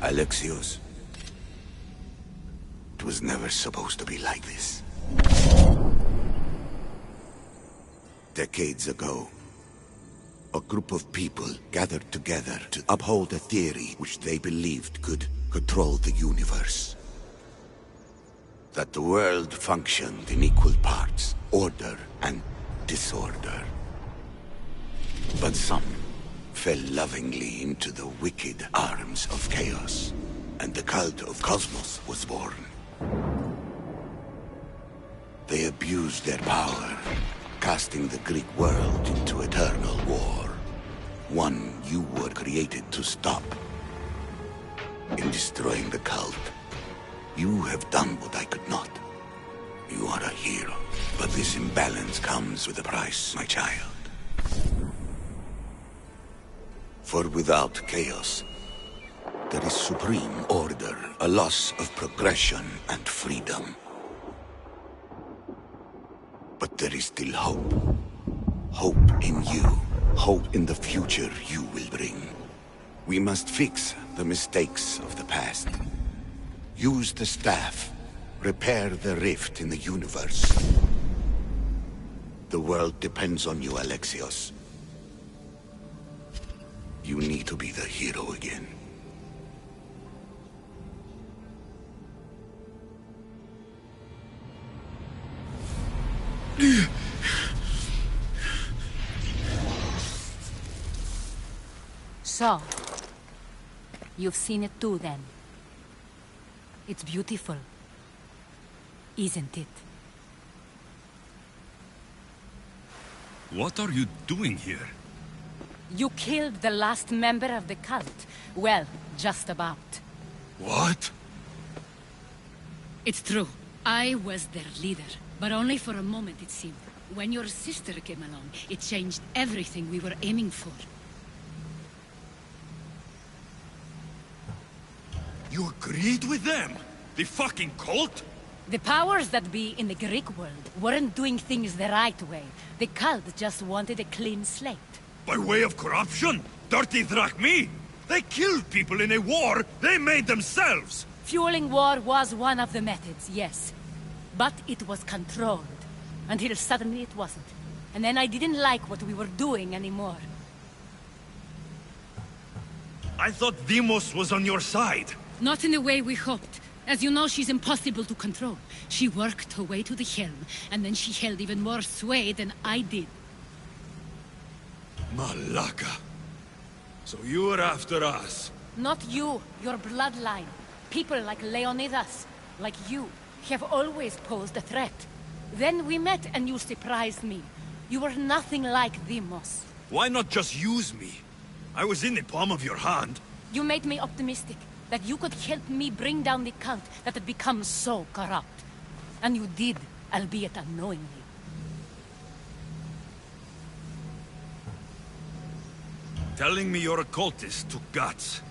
Alexios, it was never supposed to be like this. Decades ago, a group of people gathered together to uphold a theory which they believed could control the universe. That the world functioned in equal parts, order and disorder. But some fell lovingly into the wicked arms of chaos, and the cult of Cosmos was born. They abused their power, casting the Greek world into eternal war. One you were created to stop. In destroying the cult, you have done what I could not. You are a hero, but this imbalance comes with a price, my child. For without chaos, there is supreme order, a loss of progression and freedom. But there is still hope. Hope in you. Hope in the future you will bring. We must fix the mistakes of the past. Use the staff. Repair the rift in the universe. The world depends on you, Alexios. You need to be the hero again. So, you've seen it too then. It's beautiful, isn't it? What are you doing here? You killed the last member of the cult. Well, just about. What? It's true. I was their leader, but only for a moment it seemed. When your sister came along, it changed everything we were aiming for. You agreed with them? The fucking cult? The powers that be in the Greek world weren't doing things the right way. The cult just wanted a clean slate. By way of corruption? Dirty drachmi? They killed people in a war they made themselves! Fueling war was one of the methods, yes. But it was controlled. Until suddenly it wasn't. And then I didn't like what we were doing anymore. I thought Deimos was on your side. Not in the way we hoped. As you know, she's impossible to control. She worked her way to the helm, and then she held even more sway than I did. Malaka. So you were after us? Not you, your bloodline. People like Leonidas, like you, have always posed a threat. Then we met and you surprised me. You were nothing like Deimos. Why not just use me? I was in the palm of your hand. You made me optimistic that you could help me bring down the cult that had become so corrupt. And you did, albeit unknowingly. Telling me you're a cultist took guts.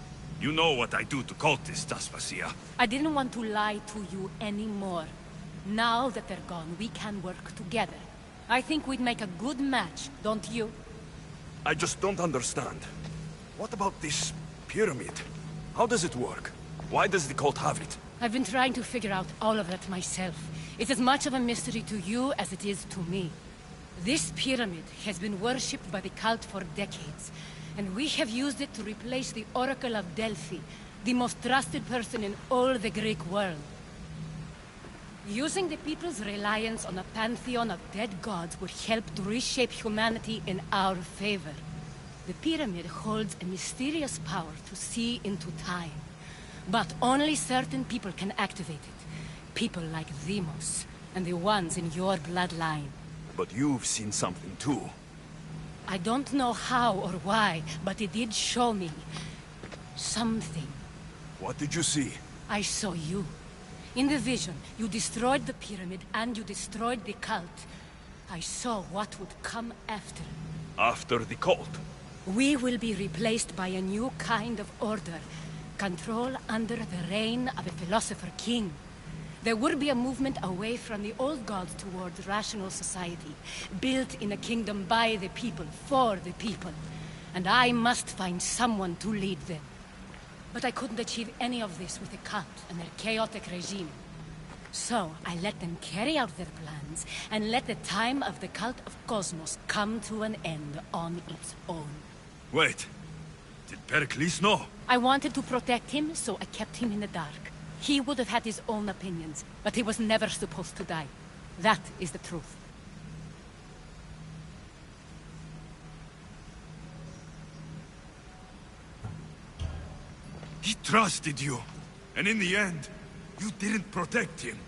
You know what I do to cultists, Aspasia. I didn't want to lie to you anymore. Now that they're gone, we can work together. I think we'd make a good match, don't you? I just don't understand. What about this pyramid? How does it work? Why does the cult have it? I've been trying to figure out all of that myself. It's as much of a mystery to you as it is to me. This pyramid has been worshipped by the cult for decades, and we have used it to replace the Oracle of Delphi, the most trusted person in all the Greek world. Using the people's reliance on a pantheon of dead gods would help to reshape humanity in our favor. The pyramid holds a mysterious power to see into time. But only certain people can activate it. People like Deimos, and the ones in your bloodline. But you've seen something too. I don't know how or why, but it did show me something. What did you see? I saw you. In the vision, you destroyed the pyramid and you destroyed the cult. I saw what would come after. After the cult? We will be replaced by a new kind of order. Control under the reign of a philosopher king. There will be a movement away from the old gods towards rational society, built in a kingdom by the people, for the people. And I must find someone to lead them. But I couldn't achieve any of this with the cult and their chaotic regime. So, I let them carry out their plans, and let the time of the Cult of Cosmos come to an end on its own. Wait. Did Pericles know? I wanted to protect him, so I kept him in the dark. He would have had his own opinions, but he was never supposed to die. That is the truth. He trusted you. And in the end, you didn't protect him.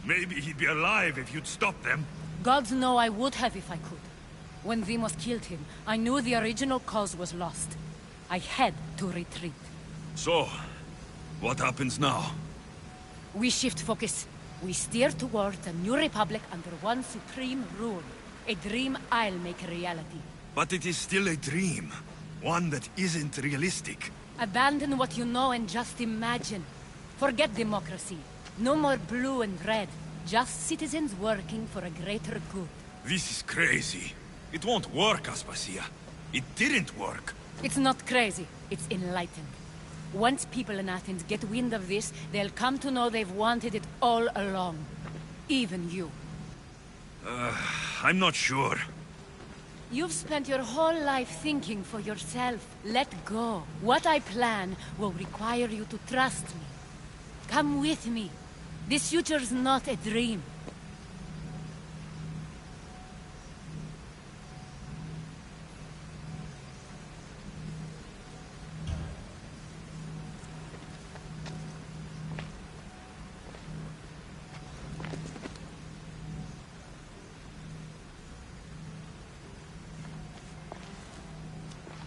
Maybe he'd be alive if you'd stopped them. Gods know I would have if I could. When Deimos killed him, I knew the original cause was lost. I had to retreat. So, what happens now? We shift focus. We steer towards a new republic under one supreme rule. A dream I'll make a reality. But it is still a dream. One that isn't realistic. Abandon what you know and just imagine. Forget democracy. No more blue and red. Just citizens working for a greater good. This is crazy. It won't work, Aspasia. It didn't work. It's not crazy. It's enlightened. Once people in Athens get wind of this, they'll come to know they've wanted it all along. Even you. I'm not sure. You've spent your whole life thinking for yourself. Let go. What I plan will require you to trust me. Come with me. This future's not a dream.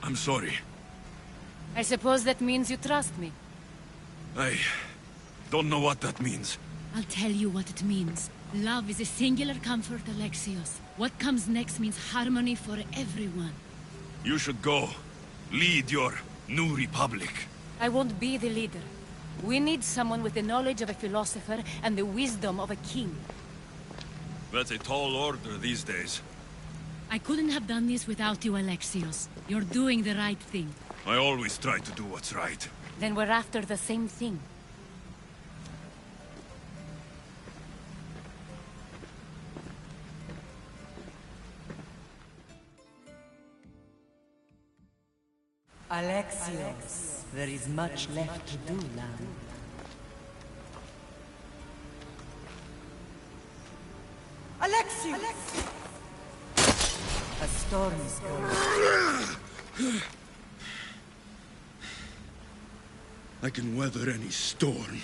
I'm sorry. I suppose that means you trust me. I don't know what that means. I'll tell you what it means. Love is a singular comfort, Alexios. What comes next means harmony for everyone. You should go. Lead your new republic. I won't be the leader. We need someone with the knowledge of a philosopher and the wisdom of a king. That's a tall order these days. I couldn't have done this without you, Alexios. You're doing the right thing. I always try to do what's right. Then we're after the same thing. Alexios, there is much left to do now. Alexios! A storm is coming. I can weather any storm.